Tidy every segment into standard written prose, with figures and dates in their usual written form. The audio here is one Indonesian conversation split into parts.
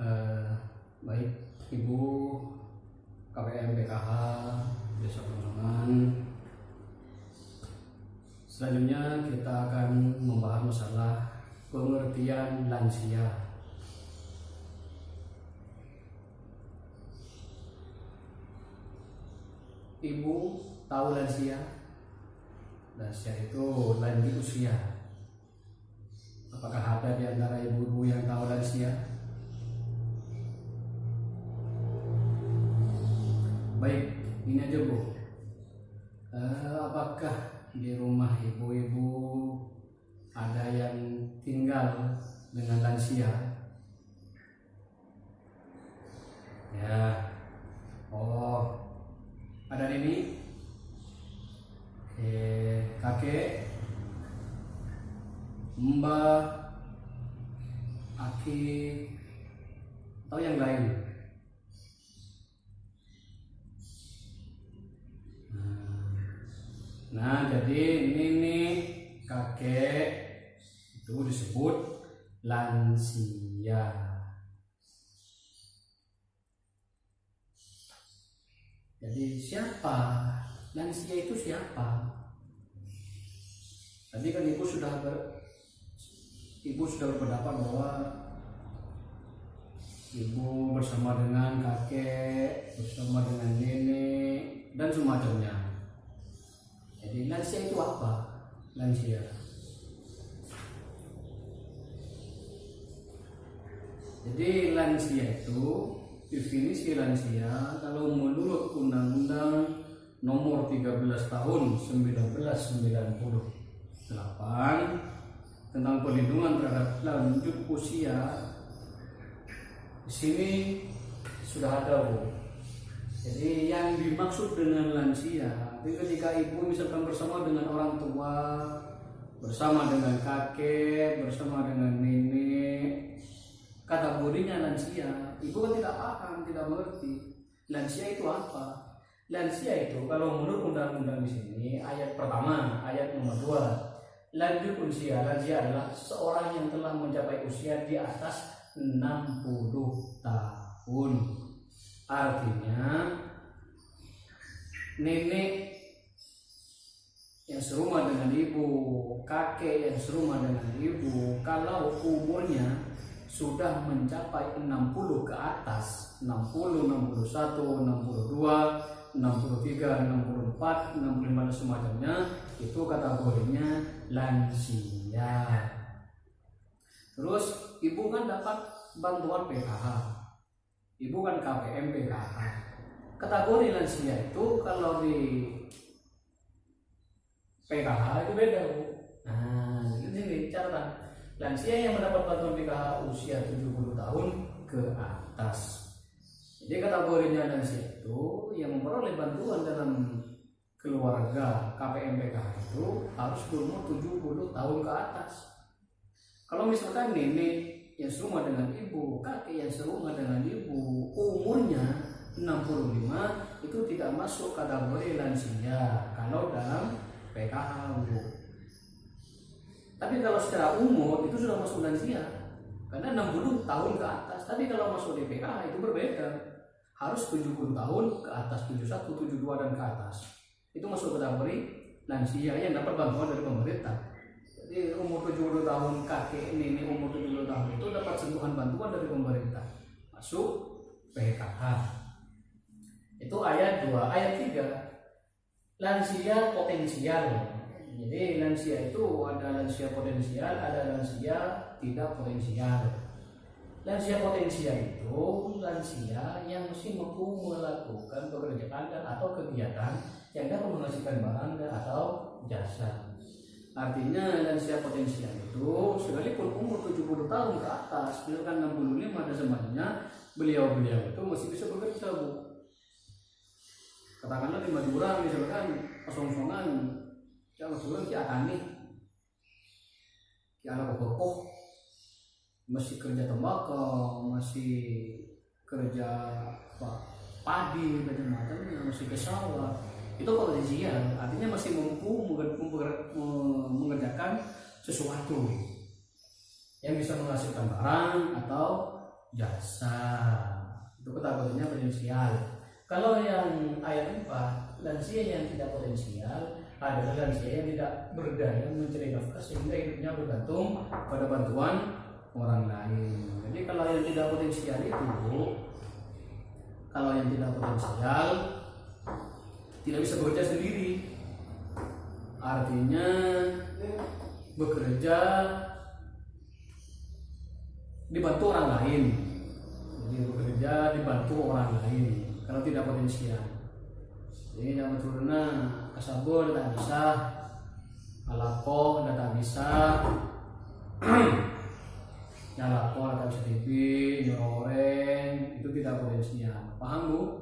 Eh, Baik Ibu KPM PKH Desa Pemenangan, selanjutnya kita akan membahas masalah pengertian lansia. Ibu tahu lansia? Lansia itu lanjut usia. Apakah ada di antara ibu-ibu yang tahu lansia? Baik, ini aja Bu. Apakah di rumah ibu-ibu ada yang tinggal dengan lansia? Ya. Oh, ada ini? Kakek, mbak, aki, atau yang lain? Nah, jadi ini nih kakek itu disebut lansia. Jadi siapa? Lansia itu siapa? Tadi kan ibu sudah berpendapat bahwa ibu bersama dengan kakek, bersama dengan nenek dan semacamnya. Jadi lansia itu apa? Lansia. Jadi lansia itu, definisi lansia kalau menurut Undang-Undang Nomor 13 Tahun 1998 tentang perlindungan terhadap lanjut usia, di sini sudah ada Bu. Jadi yang dimaksud dengan lansia, ketika ibu misalkan bersama dengan orang tua, bersama dengan kakek, bersama dengan nenek, kategorinya lansia. Ibu kan tidak paham, tidak mengerti. Lansia itu apa? Lansia itu kalau menurut undang-undang di sini ayat pertama, ayat nomor 2, lanjut usia. Lansia adalah seorang yang telah mencapai usia di atas 60 tahun. Artinya nenek yang serumah dengan ibu, kakek yang serumah dengan ibu, kalau umurnya sudah mencapai 60 ke atas, 60, 61, 62, 63, 64, 65 dan semacamnya, itu kategorinya lansia. Terus ibu kan dapat bantuan PKH, ibu kan KPM PKH. Kategori lansia itu kalau di PKH itu beda Bu. Nah, ini catatan. Lansia yang mendapat bantuan PKH usia 70 tahun ke atas. Jadi kategorinya lansia itu yang memperoleh bantuan dalam keluarga KPM PKH itu harus berumur 70 tahun ke atas. Kalau misalkan nenek yang serumah dengan ibu, kakek yang serumah dengan ibu, umurnya 65, itu tidak masuk kategori lansia kalau dalam PKH Bu. Tapi kalau secara umur itu sudah masuk lansia karena 60 tahun ke atas. Tapi kalau masuk di PKH itu berbeda, harus 70 tahun ke atas, 71, 72 dan ke atas. Itu masuk kategori lansia yang dapat bantuan dari pemerintah. Jadi umur 70 tahun kakek, nenek umur 70 tahun itu dapat sentuhan bantuan dari pemerintah, masuk PKH. Itu ayat 2. Ayat 3, lansia potensial. Jadi lansia itu ada lansia potensial, ada lansia tidak potensial. Lansia potensial itu lansia yang masih mampu melakukan pekerjaan atau kegiatan yang dapat menghasilkan barang atau jasa. Artinya lansia potensial itu sekalipun umur 70 tahun ke atas, misalkan 65 dan semacamnya, beliau itu masih bisa bekerja Bu. Katakanlah di Madura misalkan kosong-kosongan, kalau sebelum ki atani, ki ala kokoh, masih kerja tembakau, masih kerja padi macam-macamnya, masih ke sawah, itu potensial. Artinya masih mampu mengerjakan sesuatu yang bisa menghasilkan barang atau jasa. Itu kategorinya potensial. Kalau yang ayat 4, lansia yang tidak potensial adalah lansia yang tidak berdaya mencari nafkah sehingga hidupnya bergantung pada bantuan orang lain. Jadi kalau yang tidak potensial tidak bisa bekerja sendiri, artinya bekerja dibantu orang lain. Jadi bekerja dibantu orang lain kalau tidak potensial. Jadi yang turunnya kasabur tidak bisa, alako tidak bisa, nyalako tidak bisa TV, nyoreng itu tidak potensial. Paham Bu?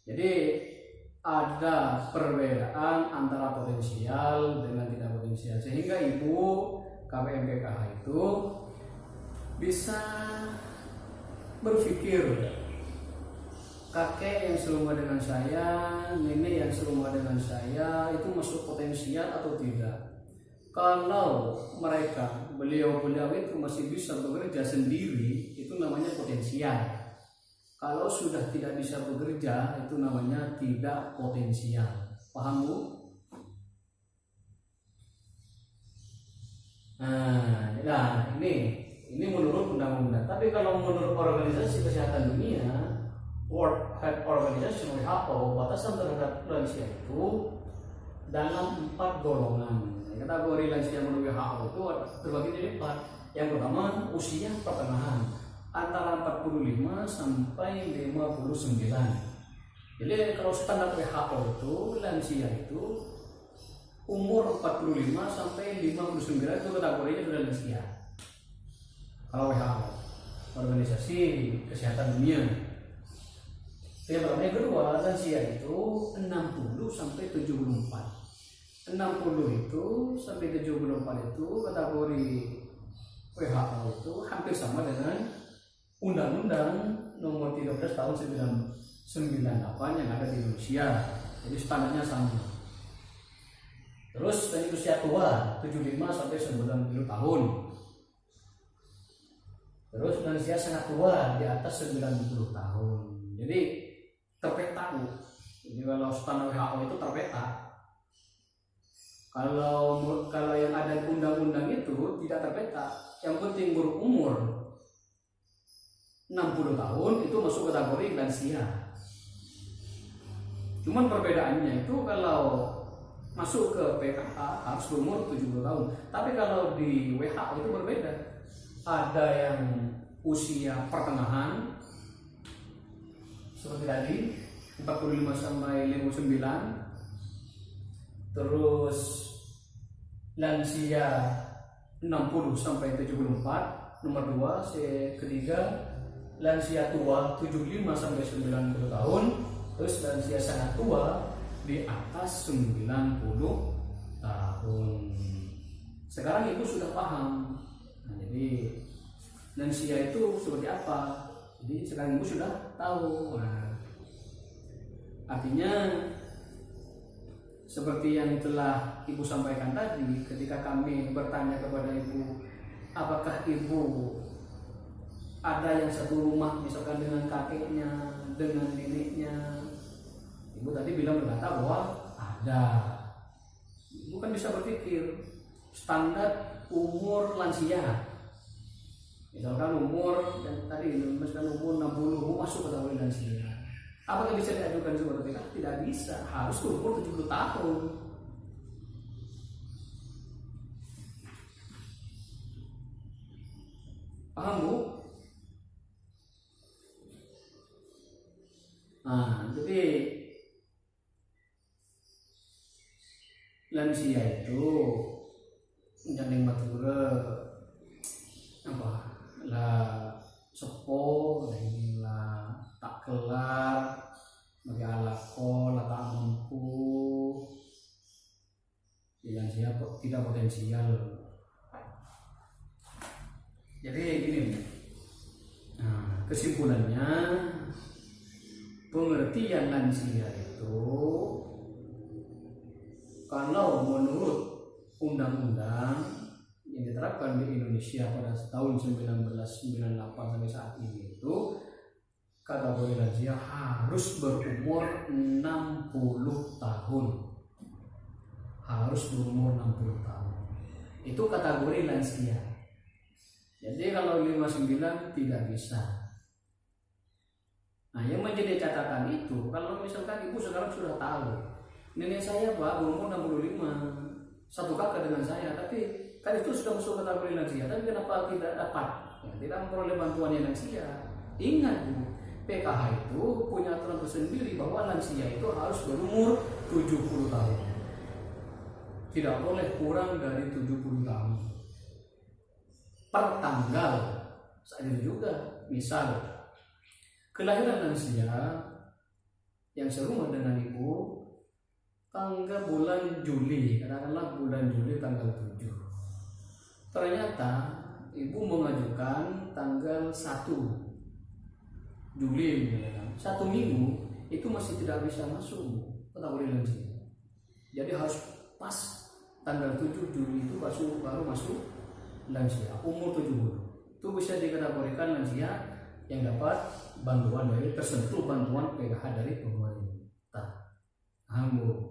Jadi ada perbedaan antara potensial dengan tidak potensial, sehingga ibu KPMPKH itu bisa berpikir, kakek yang serumah dengan saya, nenek yang serumah dengan saya itu masuk potensial atau tidak. Kalau mereka beliau itu masih bisa bekerja sendiri, itu namanya potensial. Kalau sudah tidak bisa bekerja, itu namanya tidak potensial. Paham Bu? Nah, ini menurut undang-undang. Tapi kalau menurut Organisasi Kesehatan Dunia, World Health Organization (WHO), batasan terhadap lansia itu dalam 4 golongan. Kategori lansia menurut WHO itu terbagi jadi 4. Yang pertama, usia pertengahan, antara 45 sampai 59. Jadi kalau standar WHO itu lansia itu umur 45 sampai 59 itu kategorinya sudah lansia. Kalau WHO, Organisasi Kesehatan Dunia. Yang kedua, lansia itu 60 sampai 74. 60 itu sampai 74 itu kategori WHO itu hampir sama dengan Undang-Undang Nomor 13 Tahun 1998 yang ada di Indonesia. Jadi standarnya sama. Terus dari usia tua 75 sampai 90 tahun. Terus lansia sangat tua di atas 90 tahun. Jadi terpeta. Jadi kalau standar WHO itu terpeta. Kalau yang ada di undang-undang itu tidak terpeta. Yang penting berumur 60 tahun itu masuk kategori lansia. Cuman perbedaannya itu kalau masuk ke PKH harus berumur 70 tahun. Tapi kalau di WHO itu berbeda. Ada yang usia pertengahan seperti tadi 45 sampai 59. Terus lansia 60 sampai 74. Nomor 2, ketiga lansia tua 75 sampai 90 tahun. Terus lansia sangat tua di atas 90 tahun. Sekarang ibu sudah paham. Nah, jadi lansia itu seperti apa? Jadi sekarang ibu sudah tahu. Nah, artinya seperti yang telah ibu sampaikan tadi, ketika kami bertanya kepada ibu, apakah ibu ada yang satu rumah misalkan dengan kakeknya, dengan neneknya, ibu tadi berkata bahwa ada. Ibu kan bisa berpikir standar umur lansia, misalkan umur dan tadi misalkan umur 60 masuk kategori lansia. Apakah bisa diajukan seperti itu? Tidak bisa, harus umur 70 tahun. Paham Bu? Nah, jadi lansia itu menjadi mature apa lah sepo lah tak kelar bagi alako lah tak mampu yang siapa tidak potensial. Jadi gini, nah, kesimpulannya pengertian lansia itu kalau menurut undang-undang yang diterapkan di Indonesia pada tahun 1998 sampai saat ini itu kategori lansia harus berumur 60 tahun. Harus berumur 60 tahun. Itu kategori lansia. Jadi kalau 59 tidak bisa. Nah, yang menjadi catatan itu kalau misalkan ibu sekarang sudah tahu nenek saya Pak berumur 65, satu kakak dengan saya, tapi kan itu sudah masuk kategori lansia, tapi kenapa tidak dapat? Ya, tidak memperoleh bantuan yang lansia. Ingat Bu, PKH itu punya aturan tersendiri bahwa lansia itu harus berumur 70 tahun. Tidak boleh kurang dari 70 tahun. Per tanggal saat itu juga, misal kelahiran lansia yang serumah dengan ibu tanggal bulan Juli, katakanlah bulan Juli tanggal 7. Ternyata ibu mengajukan tanggal 1 Juli, satu minggu itu masih tidak bisa masuk kategori lansia. Jadi harus pas tanggal 7 Juli itu baru masuk lansia, umur 70. Itu bisa dikategorikan lansia yang dapat bantuan dari tersentuh bantuan PKH dari pemerintah. Bu.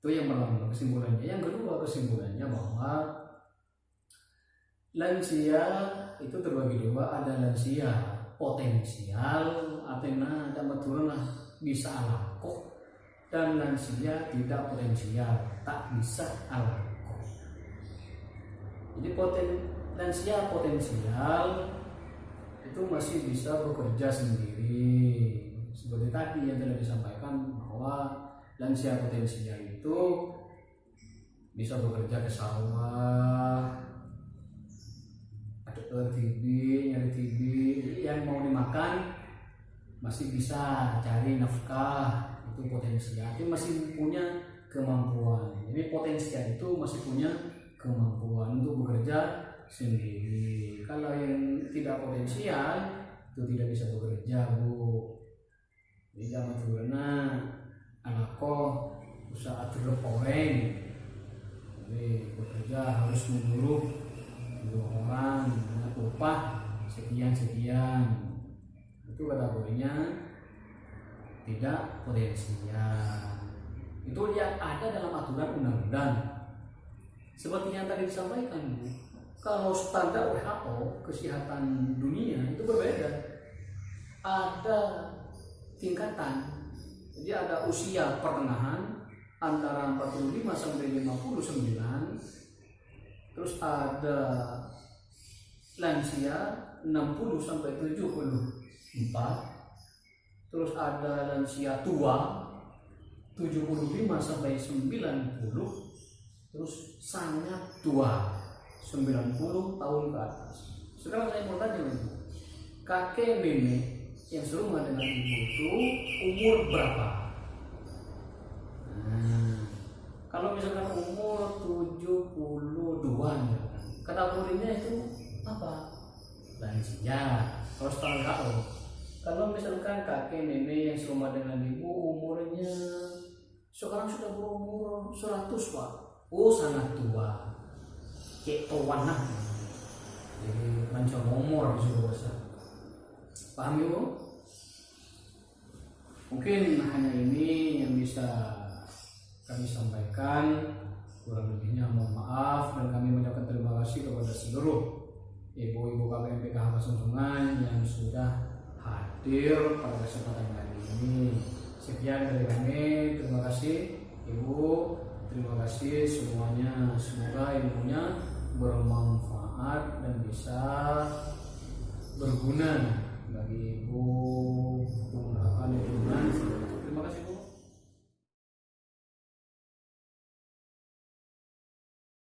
Itu yang pertama kesimpulannya. Yang kedua kesimpulannya bahwa lansia itu terbagi dua, ada lansia potensial artinya ada betul bisa alako, dan lansia tidak potensial tak bisa alako. Jadi lansia potensial itu masih bisa bekerja sendiri. Seperti tadi yang telah disampaikan bahwa lansia potensial itu bisa bekerja ke sawah, ada TB, nyari TB, yang mau dimakan masih bisa cari nafkah, itu potensial. Itu masih punya kemampuan. Jadi potensial itu masih punya kemampuan untuk bekerja sendiri. Kalau yang tidak potensial itu tidak bisa bekerja Bu. Jadi jangan turunnya anakku usaha terleporeng. Jadi bekerja harus menurut 2 orang dengan upah sekian. Itu kategorinya tidak potensial. Itu yang ada dalam aturan undang-undang. Seperti yang tadi disampaikan Bu. Kalau standar WHO kesehatan dunia itu berbeda, ada tingkatan. Jadi ada usia pertengahan antara 45 sampai 59, terus ada lansia 60 sampai 74, terus ada lansia tua 75 sampai 90, terus sangat tua 90 tahun ke atas. Sekarang saya mau tanya Ibu, kakek nenek yang serumah dengan ibu itu umur berapa? Kalau misalkan umur 72 ya, kategorinya itu apa? Lansia. Kalau standar WHO. Kalau misalkan kakek nenek yang serumah dengan ibu umurnya sekarang sudah berumur 100 Pak. Oh sangat tua. Kayak tuan lah, jadi macam umur sudah besar. Paham ya? Mungkin hanya ini yang bisa kami sampaikan. Kurang lebihnya mohon maaf, dan kami mengucapkan terima kasih kepada seluruh ibu-ibu KPM PKH Pasungsungan yang sudah hadir pada kesempatan kali ini. Sekian dari kami, terima kasih Ibu. Terima kasih semuanya. Semoga ilmunya bermanfaat dan bisa berguna bagi ibu